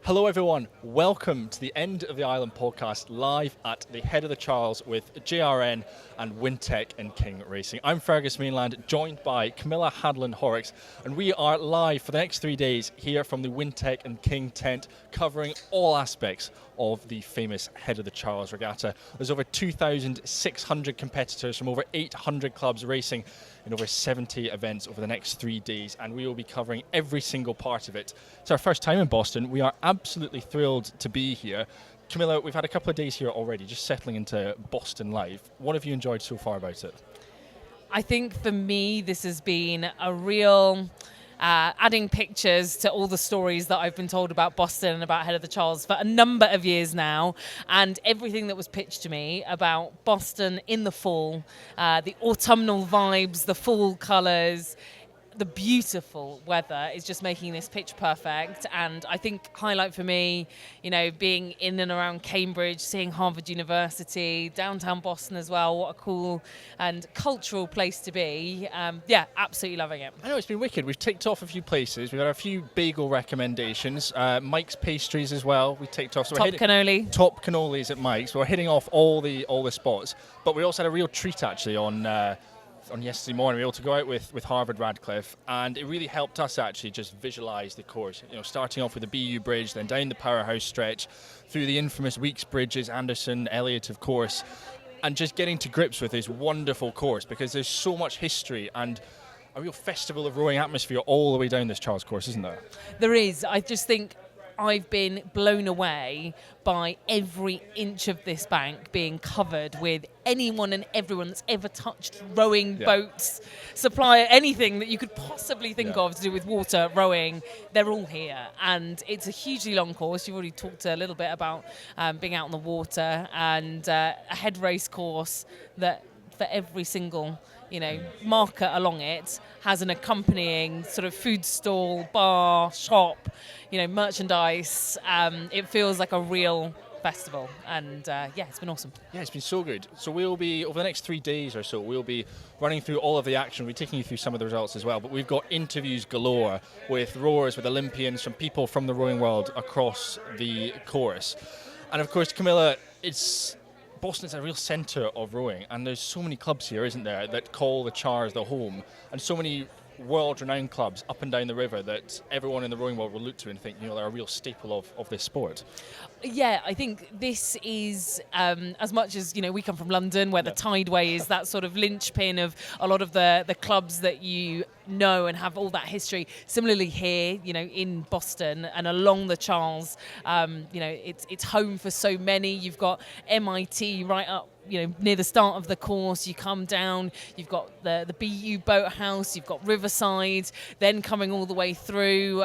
Hello everyone, welcome to the End of the Island podcast live at the Head of the Charles with JRN and Wintec and King Racing. I'm Fergus Mainland, joined by Camilla Hadlin-Horrocks, and we are live for the next 3 days here from the Wintec and King tent, covering all aspects of the famous Head of the Charles regatta. There's over 2,600 competitors from over 800 clubs racing in over 70 events over the next 3 days, and we will be covering every single part of it. It's our first time in Boston. We are absolutely thrilled to be here. Camilla, we've had a couple of days here already, just settling into Boston life. What have you enjoyed so far about it? I think for me, this has been a real adding pictures to all the stories that I've been told about Boston and about Head of the Charles for a number of years now, and everything that was pitched to me about Boston in the fall, the autumnal vibes, the fall colours, the beautiful weather is just making this pitch perfect. And I think highlight for me, being in and around Cambridge, seeing Harvard University, downtown Boston as well. What a cool and cultural place to be. Absolutely loving it. I know, it's been wicked. We've ticked off a few places. We've got a few bagel recommendations. Mike's Pastries as well. We ticked off. So Top cannoli. Top cannolis at Mike's. We're hitting off all the spots. But we also had a real treat actually on yesterday morning. We were able to go out with Harvard Radcliffe, and it really helped us actually just visualise the course. Starting off with the BU Bridge, then down the Powerhouse stretch, through the infamous Weeks Bridges, Anderson, Elliott, of course, and just getting to grips with this wonderful course, because there's so much history and a real festival of rowing atmosphere all the way down this Charles course, isn't there? There is. I just think I've been blown away by every inch of this bank being covered with anyone and everyone that's ever touched rowing, boats, supply, anything that you could possibly think of to do with water, rowing. They're all here, and it's a hugely long course. You've already talked a little bit about being out on the water, and a head race course that for every single marker along it has an accompanying sort of food stall, bar, shop, merchandise. It feels like a real festival, and it's been awesome. Yeah, it's been so good. So we'll be, over the next 3 days or so, we'll be running through all of the action. We'll be taking you through some of the results as well, but we've got interviews galore with rowers, with Olympians, from people from the rowing world across the course. And of course, Camilla, Boston's a real centre of rowing, and there's so many clubs here, isn't there, that call the Charles their home, and so many world-renowned clubs up and down the river that everyone in the rowing world will look to and think, they're a real staple of this sport. Yeah, I think this is, as much as, we come from London, where the Tideway is that sort of linchpin of a lot of the clubs that you know and have all that history. Similarly here, in Boston and along the Charles, it's home for so many. You've got MIT right up, near the start of the course. You come down, you've got the BU Boathouse, you've got Riverside, then coming all the way through.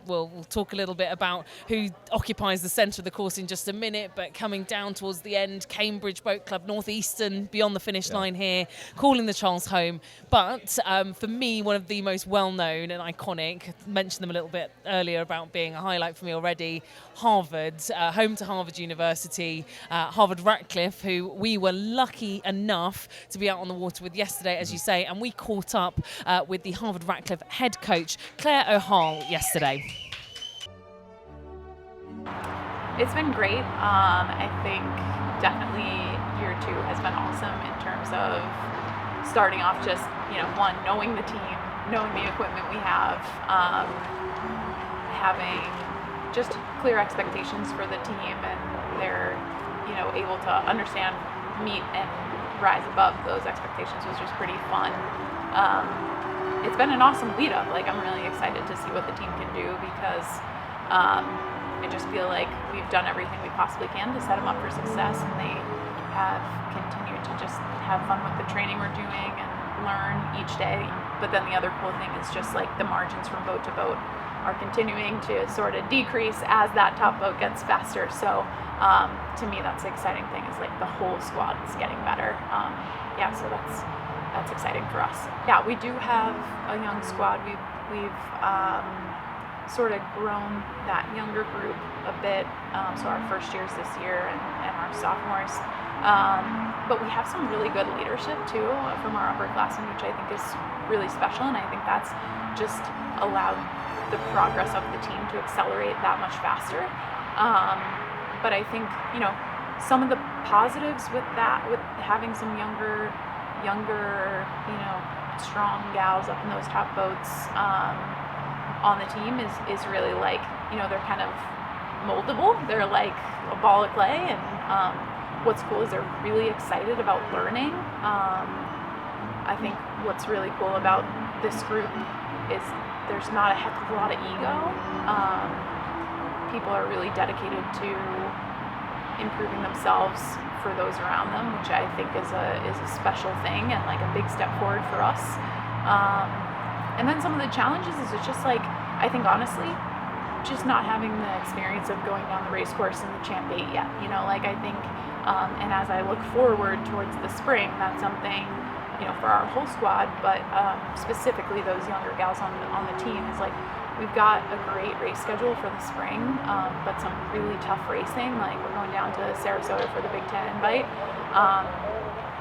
We'll talk a little bit about who occupies the centre of the course in just a minute, but coming down towards the end, Cambridge Boat Club, Northeastern, beyond the finish line here, calling the Charles home. But for me, one of the most well-known and iconic, I mentioned them a little bit earlier about being a highlight for me already, Harvard, home to Harvard University, Harvard Radcliffe, who we were lucky enough to be out on the water with yesterday, as you say, and we caught up with the Harvard Radcliffe head coach, Claire O'Hall, yesterday. It's been great. I think definitely year 2 has been awesome in terms of starting off just, one, knowing the team, knowing the equipment we have, having just clear expectations for the team, and they're, able to understand, meet, and rise above those expectations was just pretty fun. It's been an awesome lead up. I'm really excited to see what the team can do, because I just feel like we've done everything we possibly can to set them up for success, and they have continued to just have fun with the training we're doing and learn each day. But then the other cool thing is just the margins from boat to boat are continuing to sort of decrease as that top boat gets faster. So to me, that's the exciting thing, is the whole squad is getting better. So that's exciting for us. Yeah, we do have a young squad. We've sort of grown that younger group a bit. So our first years this year and our sophomores. But we have some really good leadership too from our upperclassmen, which I think is really special. And I think that's just allowed the progress of the team to accelerate that much faster. But I think, some of the positives with that, with having some younger, strong gals up in those top boats on the team is really like, they're kind of moldable. They're like a ball of clay, and what's cool is they're really excited about learning. I think what's really cool about this group is there's not a heck of a lot of ego. People are really dedicated to improving themselves for those around them, which I think is a special thing and like a big step forward for us. And then some of the challenges is it's just like, I think honestly, just not having the experience of going down the race course in the Champ 8 yet. I think, and as I look forward towards the spring, that's something, for our whole squad, but specifically those younger gals on the team is like, we've got a great race schedule for the spring, but some really tough racing. Like we're going down to Sarasota for the Big Ten invite,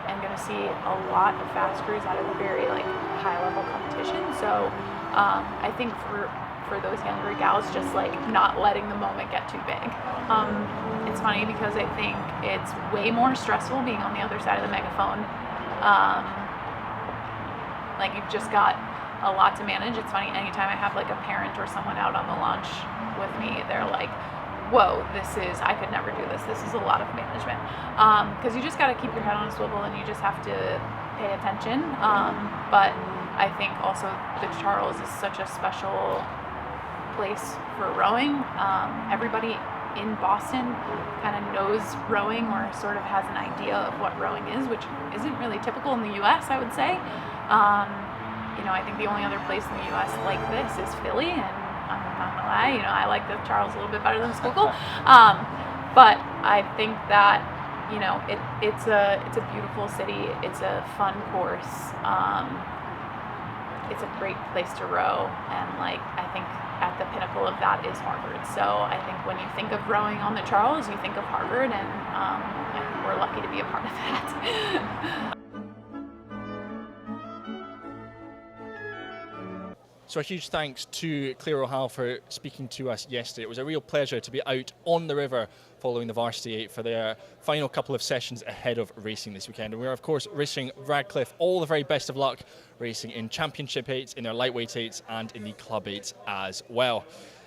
and going to see a lot of fast crews out of a very like high level competition. So I think for those younger gals, just like not letting the moment get too big. It's funny because I think it's way more stressful being on the other side of the megaphone. Like you've just got a lot to manage. It's funny, anytime I have like a parent or someone out on the launch with me, they're like, whoa, I could never do this. This is a lot of management. Because you just got to keep your head on a swivel and you just have to pay attention. But I think also the Charles is such a special place for rowing. Everybody in Boston kind of knows rowing or sort of has an idea of what rowing is, which isn't really typical in the US, I would say. I think the only other place in the U.S. like this is Philly, and I'm not gonna lie, I like the Charles a little bit better than Schuylkill. But I think that, it's a beautiful city. It's a fun course. It's a great place to row, and like I think at the pinnacle of that is Harvard. So I think when you think of rowing on the Charles, you think of Harvard, and I think we're lucky to be a part of that. So a huge thanks to Claire O'Hall for speaking to us yesterday. It was a real pleasure to be out on the river following the Varsity 8 for their final couple of sessions ahead of racing this weekend. And we're of course wishing Radcliffe all the very best of luck racing in Championship 8s, in their Lightweight 8s and in the Club 8s as well.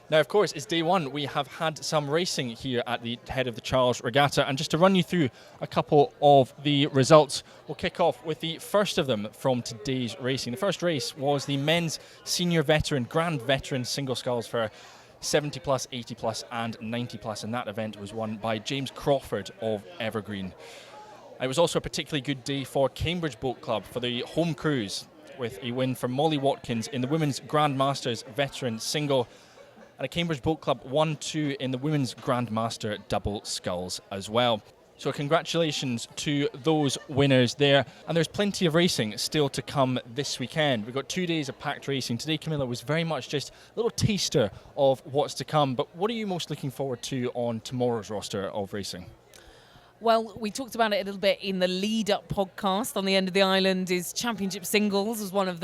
Now, of course, it's day one. We have had some racing here at the head of the Charles Regatta. And just to run you through a couple of the results, we'll kick off with the first of them from today's racing. The first race was the men's senior veteran, grand veteran single sculls for 70 plus, 80 plus and 90 plus. And that event was won by James Crawford of Evergreen. It was also a particularly good day for Cambridge Boat Club for the home cruise, with a win for Molly Watkins in the Women's Grand Masters veteran single. And a Cambridge Boat Club 1-2 in the Women's Grandmaster double sculls as well. So congratulations to those winners there. And there's plenty of racing still to come this weekend. We've got 2 days of packed racing. Today, Camilla, was very much just a little taster of what's to come. But what are you most looking forward to on tomorrow's roster of racing? Well, we talked about it a little bit in the lead-up podcast. On the End of the Island is Championship Singles, was one of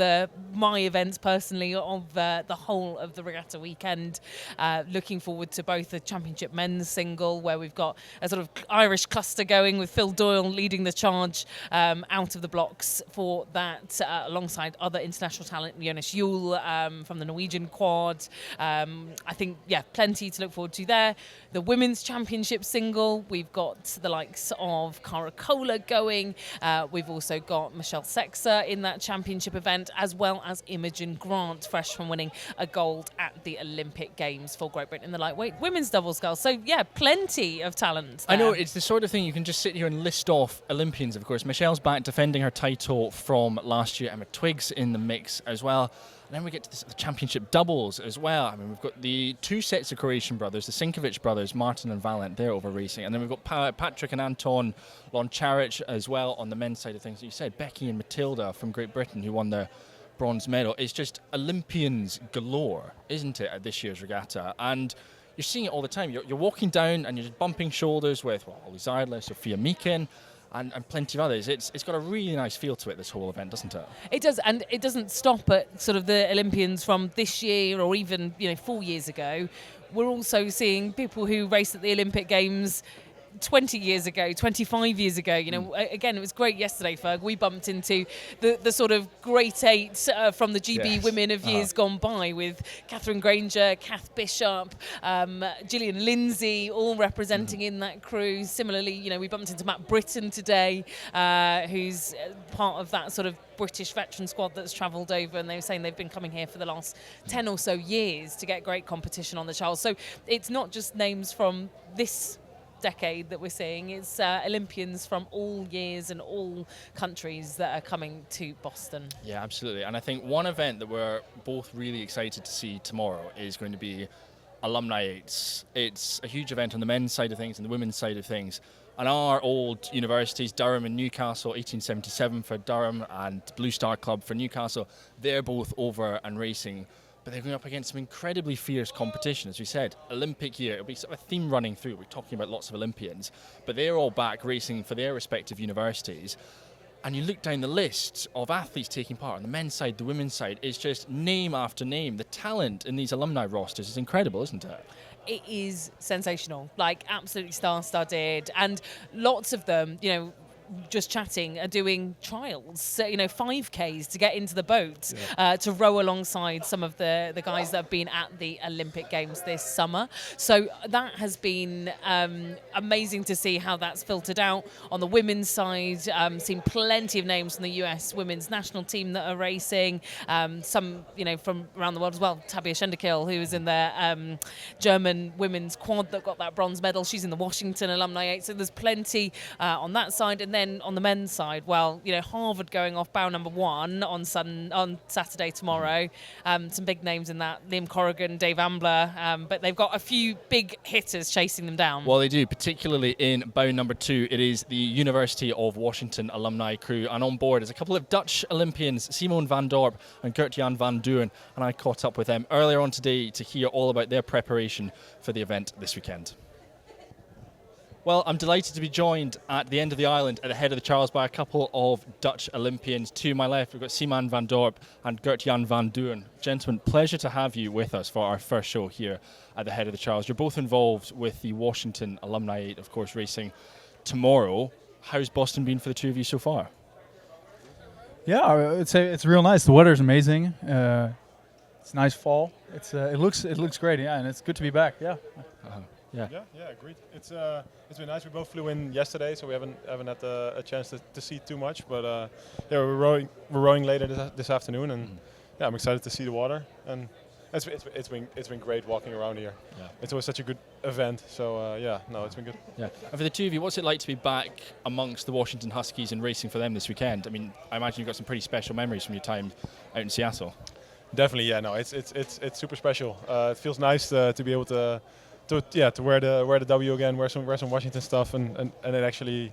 my events personally of the whole of the regatta weekend. Looking forward to both the Championship Men's Single, where we've got a sort of Irish cluster going with Phil Doyle leading the charge out of the blocks for that, alongside other international talent, Jonas Juhl from the Norwegian quad. I think, plenty to look forward to there. The Women's Championship Single, we've got the likes of Cara Cola going. We've also got Michelle Sexer in that championship event, as well as Imogen Grant, fresh from winning a gold at the Olympic Games for Great Britain in the lightweight women's double scull. So, plenty of talent there. I know, it's the sort of thing you can just sit here and list off Olympians, of course. Michelle's back defending her title from last year. Emma Twiggs in the mix as well. And then we get to the championship doubles as well. I mean, we've got the two sets of Croatian brothers, the Sinkovic brothers, Martin and Valent, they're over racing. And then we've got Patrick and Anton Loncharic as well on the men's side of things. You said Becky and Matilda from Great Britain, who won the bronze medal. It's just Olympians galore, isn't it, at this year's regatta? And you're seeing it all the time. You're walking down and you're just bumping shoulders with Ollie Zeidler, Sophia Meakin. and plenty of others. It's got a really nice feel to it, this whole event, doesn't it? It does, and it doesn't stop at sort of the Olympians from this year or even 4 years ago. We're also seeing people who raced at the Olympic Games 20 years ago, 25 years ago. Again, it was great yesterday, Ferg. We bumped into the sort of great eight from the GB women of years gone by, with Catherine Granger, Kath Bishop, Gillian Lindsay, all representing in that crew. Similarly, we bumped into Matt Britton today, who's part of that sort of British veteran squad that's travelled over, and they were saying they've been coming here for the last 10 or so years to get great competition on the Charles. So it's not just names from this decade that we're seeing, it's Olympians from all years and all countries that are coming to Boston. Yeah, absolutely. And I think one event that we're both really excited to see tomorrow is going to be Alumni 8s. It's a huge event on the men's side of things and the women's side of things. And our old universities, Durham and Newcastle, 1877 for Durham and Blue Star Club for Newcastle, they're both over and racing. But they're going up against some incredibly fierce competition. As we said, Olympic year, it'll be sort of a theme running through. We're talking about lots of Olympians, but they're all back racing for their respective universities. And you look down the list of athletes taking part on the men's side, the women's side, it's just name after name. The talent in these alumni rosters is incredible, isn't it? It is sensational, like absolutely star-studded, and lots of them, just chatting, are doing trials, 5Ks to get into the boat, to row alongside some of the guys that have been at the Olympic Games this summer. So that has been amazing to see how that's filtered out. On the women's side, seen plenty of names from the US women's national team that are racing, some from around the world as well. Tabia Schenderkill, who was in the German women's quad that got that bronze medal, she's in the Washington Alumni 8, so there's plenty on that side. And then on the men's side, Harvard going off bow number 1 on Saturday tomorrow. Some big names in that, Liam Corrigan, Dave Ambler, but they've got a few big hitters chasing them down. Well, they do, particularly in bow number 2. It is the University of Washington alumni crew, and on board is a couple of Dutch Olympians, Simone van Dorp and Gert-Jan van Duren, and I caught up with them earlier on today to hear all about their preparation for the event this weekend. Well, I'm delighted to be joined at the end of the island at the head of the Charles by a couple of Dutch Olympians. To my left, we've got Simon van Dorp and Gert-Jan van Duren. Gentlemen, pleasure to have you with us for our first show here at the head of the Charles. You're both involved with the Washington Alumni 8, of course, racing tomorrow. How's Boston been for the two of you so far? Yeah, I would say it's real nice. The weather's amazing. It's nice fall. It looks great, yeah, and it's good to be back. Yeah. Yeah, agreed. It's been nice. We both flew in yesterday, so we haven't had a chance to see too much. But we're rowing later this afternoon, and I'm excited to see the water. And it's been great walking around here. Yeah. It's always such a good event. So it's been good. Yeah. And for the two of you, what's it like to be back amongst the Washington Huskies and racing for them this weekend? I mean, I imagine you've got some pretty special memories from your time out in Seattle. Definitely, yeah. No, it's super special. It feels nice to be able to wear the W again, wear some Washington stuff, and it actually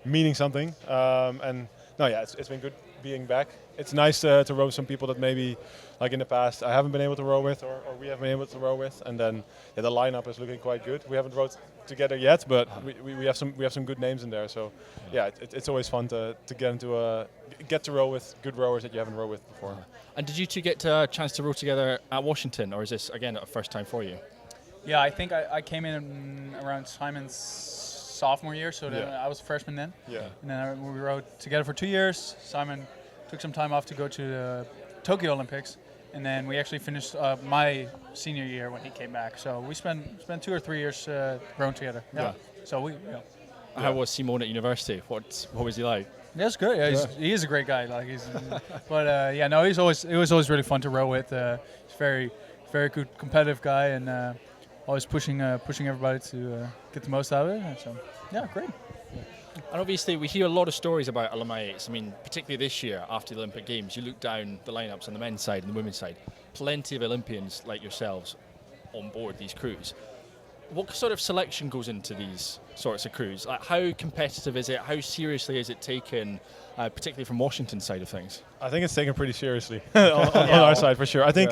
meaning something. It's been good being back. It's nice to row with some people that maybe, like in the past, I haven't been able to row with, or we haven't been able to row with, and then the lineup is looking quite good. We haven't rowed together yet, but we have some good names in there. So it's always fun to get to row with good rowers that you haven't rowed with before. And did you two get a chance to row together at Washington, or is this again a first time for you? Yeah, I think I came in around Simon's sophomore year, so I was a freshman then. Yeah. And then we rowed together for 2 years. Simon took some time off to go to the Tokyo Olympics, and then we actually finished my senior year when he came back. So we spent 2 or 3 years rowing together. Yeah. So How was Simone at university? What was he like? Yeah, it's good. Yeah, he is a great guy. Like it was always really fun to row with. He's very, very good competitive guy, and always pushing everybody to get the most out of it. So, great. And obviously, we hear a lot of stories about Alumni 8s. I mean, particularly this year after the Olympic Games, you look down the lineups on the men's side and the women's side. Plenty of Olympians like yourselves on board these crews. What sort of selection goes into these sorts of crews? Like, how competitive is it? How seriously is it taken, particularly from Washington's side of things? I think it's taken pretty seriously on our side for sure. I think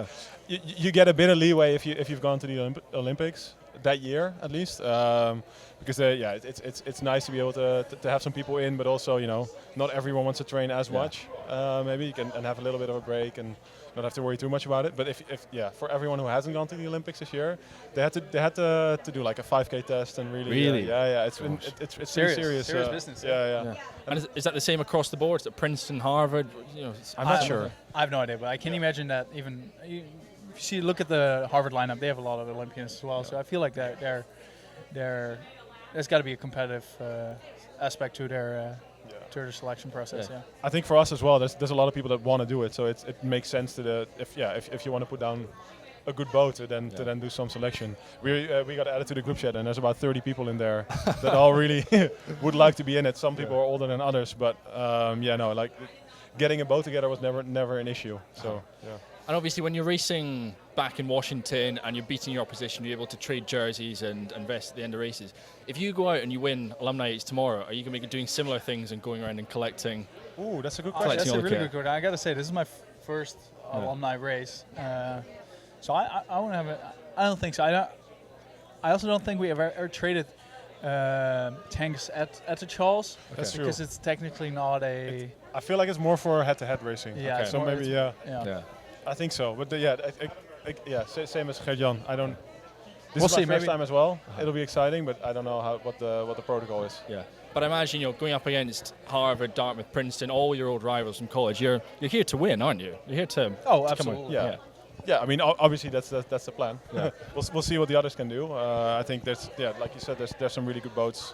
you get a bit of leeway if you've gone to the Olympics. that year at least, because it's nice to be able to have some people in, but also not everyone wants to train as much. Maybe you can and have a little bit of a break and not have to worry too much about it. But if for everyone who hasn't gone to the Olympics this year, they had to do like a 5K test and really. It's serious business. Yeah. And is that the same across the board? Is it Princeton, Harvard? I'm not sure. I have no idea, but I can imagine that even look at the Harvard lineup. They have a lot of Olympians as well. So I feel like there's got to be a competitive aspect to their selection process. Yeah. I think for us as well, there's a lot of people that want to do it. So it makes sense to if you want to put down a good boat to then do some selection. We got added to the group chat, and there's about 30 people in there that all really would like to be in it. Some people are older than others, but getting a boat together was never an issue. So And obviously, when you're racing back in Washington and you're beating your opposition, you're able to trade jerseys and vest at the end of races. If you go out and you win Alumni Eights tomorrow, are you going to be doing similar things and going around and collecting? Ooh, that's a good Collecting question. That's a all the really kit. good question. I got to say, this is my first alumni race. So I won't have it. I don't think so. I also don't think we ever traded tanks at the Charles. That's true. Because it's technically not a. I feel like it's more for head-to-head racing. Yeah. So maybe Yeah. I think so. But same as Gert-Jan. I don't. This We'll is my see, first maybe. time as well. It'll be exciting, but I don't know what the protocol is. Yeah. But I imagine going up against Harvard, Dartmouth, Princeton, all your old rivals from college. You're here to win, aren't you? You're here to. Oh, to absolutely. Come on. Yeah, I mean, obviously that's the plan. Yeah. we'll see what the others can do. I think like you said, there's some really good boats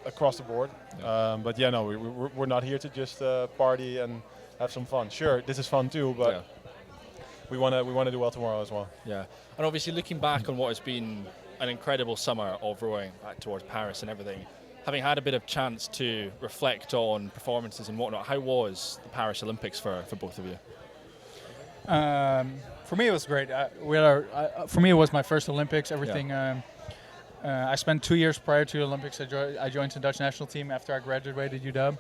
across the board. But we're not here to just party and have some fun. Sure, this is fun too, but we want to do well tomorrow as well. Yeah. And obviously, looking back on what has been an incredible summer of rowing back towards Paris and everything, having had a bit of chance to reflect on performances and whatnot, how was the Paris Olympics for both of you? For me, it was great. For me, it was my first Olympics. Everything. I spent 2 years prior to the Olympics. I joined the Dutch national team after I graduated UW,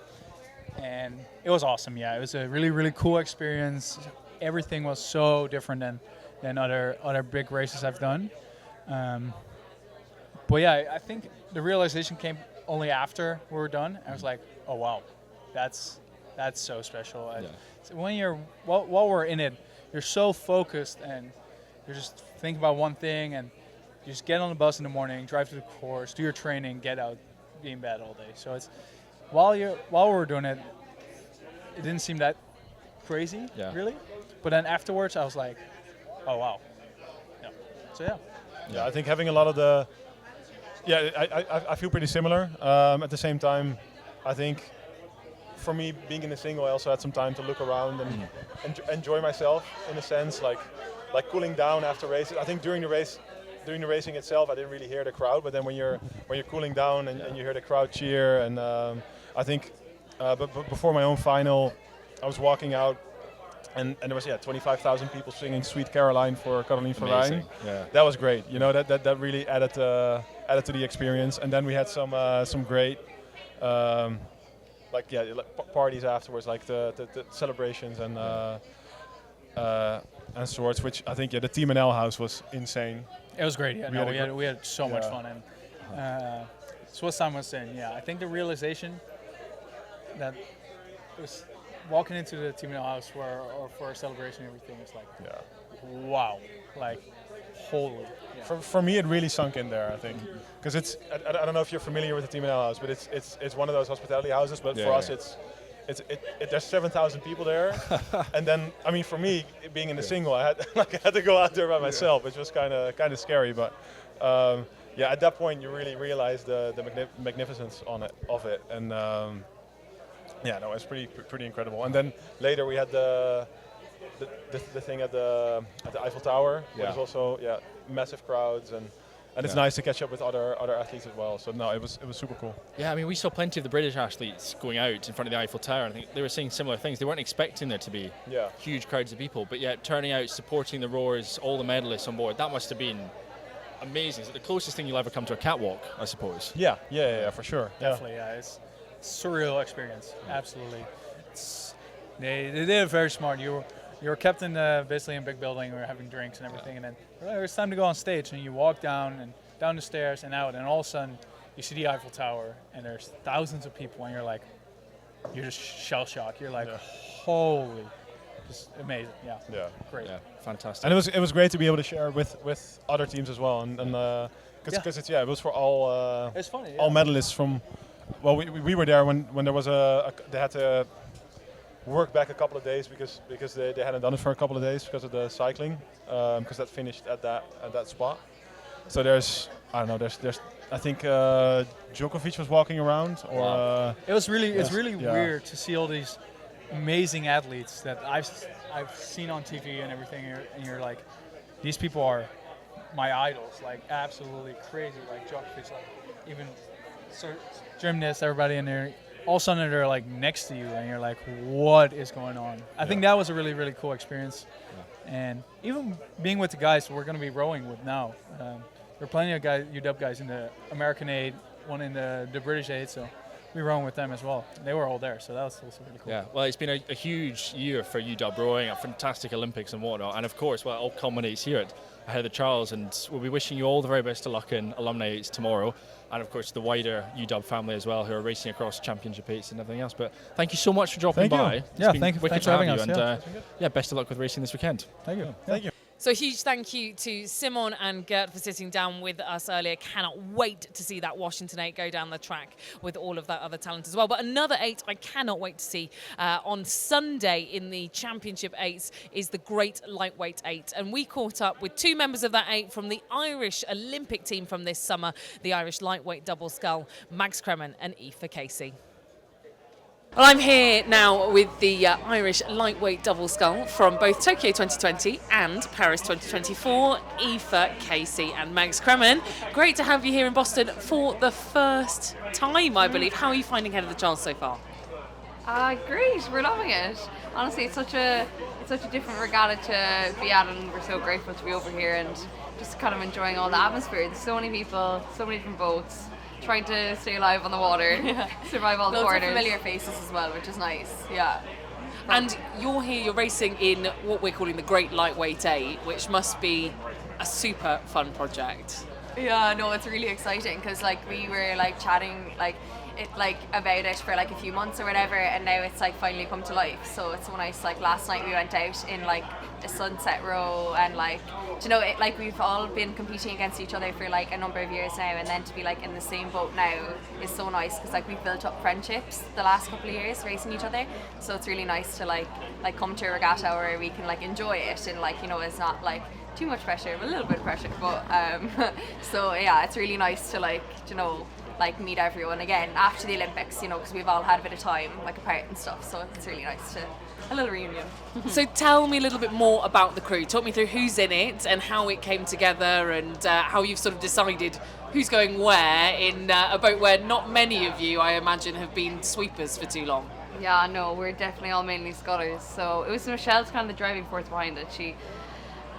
and it was awesome. Yeah, it was a really, really cool experience. Everything was so different than other big races I've done. But yeah, I think the realization came only after we were done. I was like, oh wow, that's so special. So when while we're in it, you're so focused and you're just thinking about one thing, and you just get on the bus in the morning, drive to the course, do your training, get out, be in bed all day. So it's while we were doing it, it didn't seem that crazy, really. But then afterwards, I was like, oh wow. Yeah. So Yeah, I think having a lot of the. I feel pretty similar. At the same time, I think for me, being in the single, I also had some time to look around and enjoy myself in a sense, like cooling down after races. I think during the racing itself, I didn't really hear the crowd, but then when you're cooling down and you hear the crowd cheer, and I think, but before my own final, I was walking out, and there was 25,000 people singing "Sweet Caroline" for Caroline Verijn. Yeah. That was great. That really added to the experience. And then we had some great. Parties afterwards, like the celebrations and sorts, which I think the team in L House was insane. it was great. Yeah, we had so much fun, and so what Simon was saying. Yeah, I think the realization that it was walking into the team in the house for a celebration and everything is like, wow, like holy. Yeah. For me, it really sunk in there. I think because I don't know if you're familiar with the team in L House, but it's one of those hospitality houses. But for us, there's 7,000 people there, and then I mean for me being in the single, I had to go out there by myself, which was kind of scary. But at that point you really realize the magnificence of it, and it's pretty incredible. And then later we had the thing at the Eiffel Tower, which is also massive crowds, and it's nice to catch up with other athletes as well. So no, it was super cool. Yeah, I mean, we saw plenty of the British athletes going out in front of the Eiffel Tower, and I think they were saying similar things. They weren't expecting there to be huge crowds of people, but yet turning out, supporting the rowers, all the medalists on board, that must have been amazing. It's the closest thing you'll ever come to a catwalk, I suppose. Yeah, for sure. Definitely, it's a surreal experience. Absolutely. They did it very smart. you were kept in basically in a big building. We were having drinks and everything, and then it's time to go on stage. And you walk down the stairs and out, and all of a sudden you see the Eiffel Tower, and there's thousands of people, and you're just shell shocked. You're like, holy, just amazing. Yeah. Great. Yeah, fantastic. And it was great to be able to share with other teams as well, and because it was for all It's funny. all medalists from. Well, we were there when there was they had to work back a couple of days because they hadn't done it for a couple of days because of the cycling, because that finished at that spot. So there's I think Djokovic was walking around, or It's really yeah. weird to see all these amazing athletes that I've seen on TV and everything, and you're like, these people are my idols, like absolutely crazy, like Djokovic, like even gymnasts, everybody in there. All of a sudden they're like next to you, and you're like, what is going on? I think that was a really, really cool experience. And even being with the guys we're going to be rowing with now. There are plenty of UW guys in the American Aid, one in the British Aid, so we rowing with them as well. They were all there, so that was also really cool. Yeah, well, it's been a huge year for UW rowing, a fantastic Olympics and whatnot, and of course, well, it all culminates here at Ahead of the Charles, and we'll be wishing you all the very best of luck in Alumni 8s tomorrow, and of course the wider UW family as well, who are racing across championship 8s and everything else. But thank you so much for dropping by. You. It's been thank you. wicked Thanks to for have having you, us. and best of luck with racing this weekend. Thank you. Thank you. So a huge thank you to Simon and Gert for sitting down with us earlier. Cannot wait to see that Washington 8 go down the track with all of that other talent as well. But another 8 I cannot wait to see on Sunday in the Championship 8s is the Great Lightweight 8. And we caught up with 2 members of that 8 from the Irish Olympic team from this summer, the Irish Lightweight Double Scull, Mags Kremen and Aoife Casey. Well, I'm here now with the Irish lightweight double scull from both Tokyo 2020 and Paris 2024, Aoife Casey and Mags Kremen. Great to have you here in Boston for the first time, I believe. How are you finding Head of the Charles so far? Great, we're loving it. Honestly, it's such a different regatta to be at, and we're so grateful to be over here and just kind of enjoying all the atmosphere. There's so many people, so many different boats, trying to stay alive on the water, survive all the Loads corners. of familiar faces as well, which is nice. Yeah. And you're here, you're racing in what we're calling the Great Lightweight 8, which must be a super fun project. Yeah, no, it's really exciting because like we were like chatting about it for like a few months or whatever, and now it's like finally come to life. So it's so nice. Like last night we went out in like a sunset row, and like, do you know, it, like we've all been competing against each other for like a number of years now, and then to be like in the same boat now is so nice because like we've built up friendships the last couple of years racing each other. So it's really nice to like come to a regatta where we can like enjoy it, and like, you know, it's not like too much pressure, but a little bit of pressure. But so yeah, it's really nice to like, you know, like meet everyone again after the Olympics, you know, because we've all had a bit of time like apart and stuff. So it's really nice to a little reunion. So tell me a little bit more about the crew. Talk me through who's in it and how it came together, and how you've sort of decided who's going where in a boat where not many of you, I imagine, have been sweepers for too long. Yeah, no, we're definitely all mainly scullers. So it was Michelle's kind of the driving force behind it. She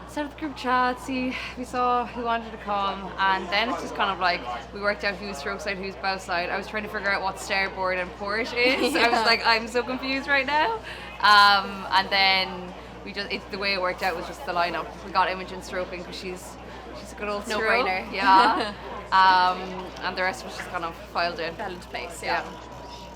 started the group chat, we saw who wanted to come, and then it's just kind of like we worked out who's stroke side, who's bow side. I was trying to figure out what starboard and port is. I was like, I'm so confused right now. And then the way it worked out was just the lineup. We got Imogen stroking because she's a good old stroke. No-brainer. Yeah. And the rest was just kind of filed in. Fell into place, yeah.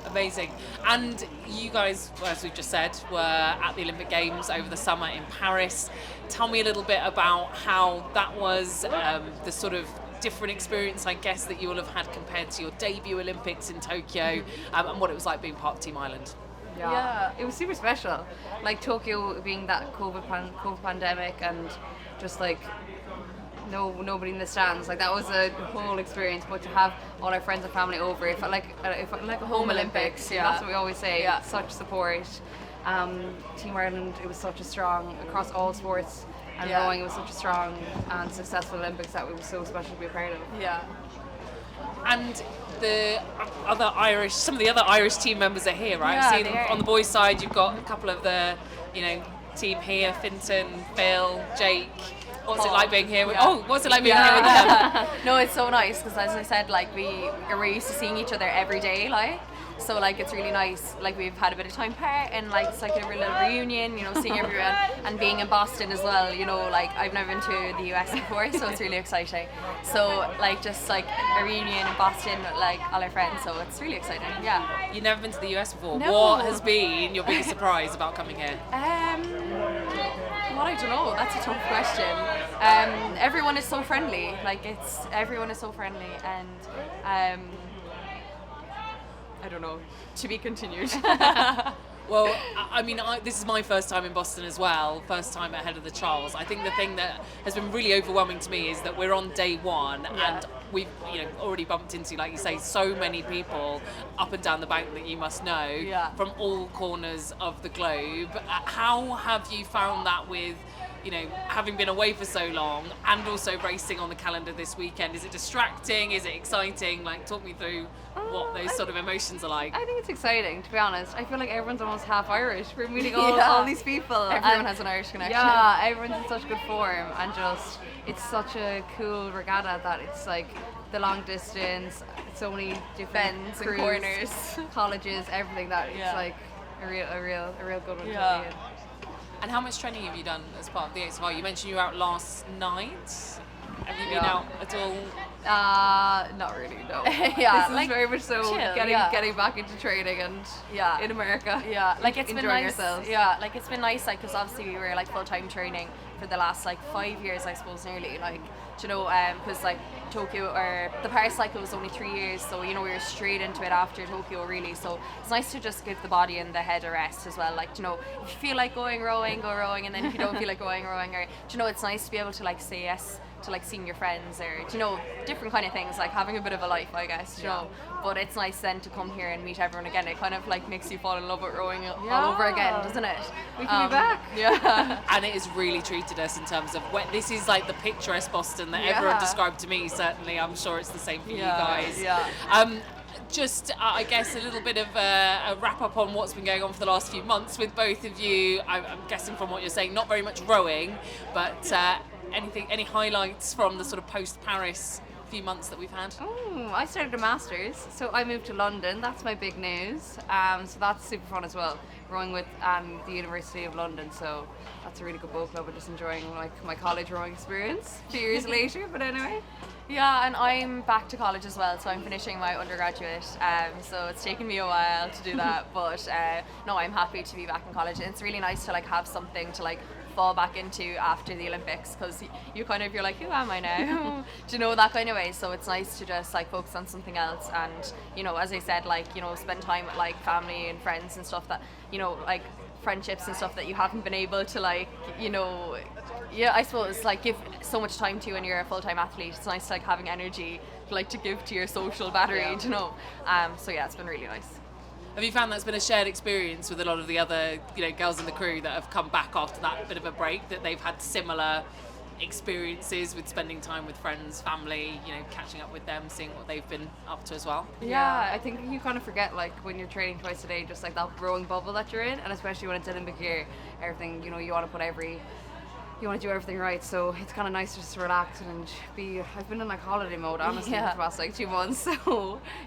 Amazing. And you guys, as we've just said, were at the Olympic Games over the summer in Paris. Tell me a little bit about how that was, the sort of different experience, I guess, that you will have had compared to your debut Olympics in Tokyo, and what it was like being part of Team Ireland. Yeah, it was super special. Like Tokyo being that COVID pandemic, and just like nobody in the stands. Like that was a whole experience. But to have all our friends and family over, it felt like a home Olympics. Yeah. That's what we always say. Yeah. Such support. Team Ireland, it was such a strong across all sports, and Yeah. rowing, it was such a strong and successful Olympics that it was so special to be a part of. Yeah. And some of the other Irish team members are here, right? Yeah, I've seen they are. on the boys' side, you've got a couple of the, team here: Finton, Phil, Jake. What's it like being here? What's it like being here with them? No, it's so nice because, as I said, like we're used to seeing each other every day, like. So like it's really nice. Like we've had a bit of time apart, and like it's like a real little reunion. You know, seeing everyone and being in Boston as well. You know, like I've never been to the US before, so it's really exciting. So like just like a reunion in Boston with like all our friends. So it's really exciting. Yeah. You've never been to the US before. No. What has been your biggest surprise about coming here? Well, I don't know. That's a tough question. Everyone is so friendly. Like everyone is so friendly, and I don't know. To be continued. Well, I mean, this is my first time in Boston as well, first time ahead of the Charles. I think the thing that has been really overwhelming to me is that we're on day one and we've already bumped into, like you say, so many people up and down the bank that you must know from all corners of the globe. How have you found that with, having been away for so long and also racing on the calendar this weekend? Is it distracting? Is it exciting? Like, talk me through what those sort of emotions are like. I think it's exciting, to be honest. I feel like everyone's almost half Irish. We're meeting all these people. Everyone has an Irish connection. Yeah, everyone's in such good form, and just it's such a cool regatta that it's like the long distance, so many different Bends and crews, corners, colleges, everything. That it's like a real good one to be in. And how much training have you done as part of the HOCR? You mentioned you were out last night. Have you been out at all? Not really, no. Yeah, This is like, very much so chill, getting back into training and in America. Yeah, like it's been enjoying nice. ourselves. Yeah, like it's been nice, like, because obviously we were like full-time training for the last like 5 years, I suppose, nearly. Like, because like Tokyo or the Paris cycle was only 3 years, so we were straight into it after Tokyo, really. So it's nice to just give the body and the head a rest as well. Like, if you feel like going rowing, go rowing, and then if you don't feel like going rowing, or it's nice to be able to like say yes to like seeing your friends, or different kind of things, like having a bit of a life, I guess. You know, but it's nice then to come here and meet everyone again. It kind of like makes you fall in love with rowing all over again, doesn't it? We can be back. Yeah. And it has really treated us in terms of this is like the picturesque Boston that everyone described to me. Certainly, I'm sure it's the same for you guys. Yeah. Just, I guess, a little bit of a wrap up on what's been going on for the last few months with both of you. I'm guessing from what you're saying, not very much rowing, but any highlights from the sort of post-Paris few months that we've had? Oh, I started a master's, so I moved to London. That's my big news. So that's super fun as well. Rowing with the University of London, so that's a really good boat club. I'm just enjoying like my college rowing experience a few years later. But anyway. Yeah, and I'm back to college as well, so I'm finishing my undergraduate. So it's taken me a while to do that, but no, I'm happy to be back in college. And it's really nice to like have something to like fall back into after the Olympics, because you're like, who am I now? Do you know, that kind of way. So it's nice to just like focus on something else, and as I said, like spend time with like family and friends and stuff that like friendships and stuff that you haven't been able to like I suppose like give so much time to when you're a full-time athlete. It's nice like having energy like to give to your social battery, so yeah, it's been really nice. Have you found that's been a shared experience with a lot of the other girls in the crew that have come back after that bit of a break, that they've had similar experiences with spending time with friends, family, catching up with them, seeing what they've been up to as well? Yeah, I think you kind of forget, like, when you're training twice a day, just like that rowing bubble that you're in, and especially when it's Olympic year, everything, you want to do everything right, so it's kind of nice just to relax and I've been in like holiday mode, honestly, for the past like 2 months, so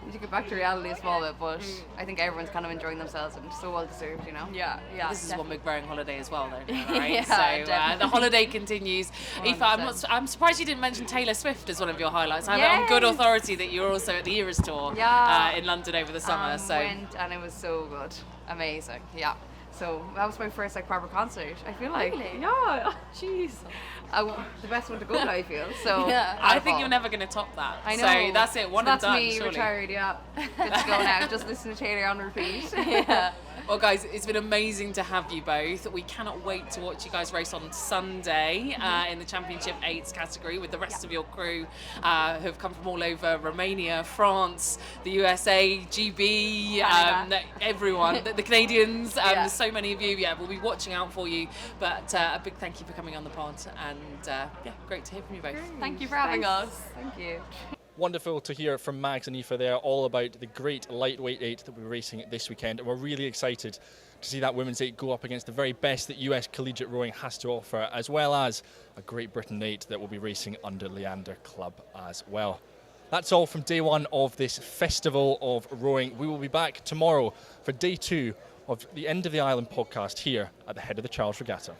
you need to get back to reality a small bit, but I think everyone's kind of enjoying themselves and so well deserved, Yeah, This is one big rowing holiday as well, though, right? Yeah, so the holiday continues. Aoife, I'm surprised you didn't mention Taylor Swift as one of your highlights. I have it on good authority that you were also at the Eras Tour in London over the summer. Went and it was so good, amazing, So that was my first like proper concert. I feel like, yeah, jeez, the best one to go to. I feel so. I think you're never going to top that. I know. So that's it. One and done. That's me surely. retired. Yeah, good to go now. Just listen to Taylor on repeat. Well, guys, it's been amazing to have you both. We cannot wait to watch you guys race on Sunday in the Championship 8s category with the rest of your crew who have come from all over Romania, France, the USA, GB, everyone, the Canadians, so many of you. We'll be watching out for you. But a big thank you for coming on the pod, and great to hear from you both. Great. Thank you for having us. Thank you. Wonderful to hear from Mags and Aoife there, all about the great lightweight 8 that we're racing this weekend. And we're really excited to see that women's 8 go up against the very best that US collegiate rowing has to offer, as well as a Great Britain 8 that will be racing under Leander Club as well. That's all from day 1 of this festival of rowing. We will be back tomorrow for day 2 of the End of the Island podcast here at the Head of the Charles Regatta.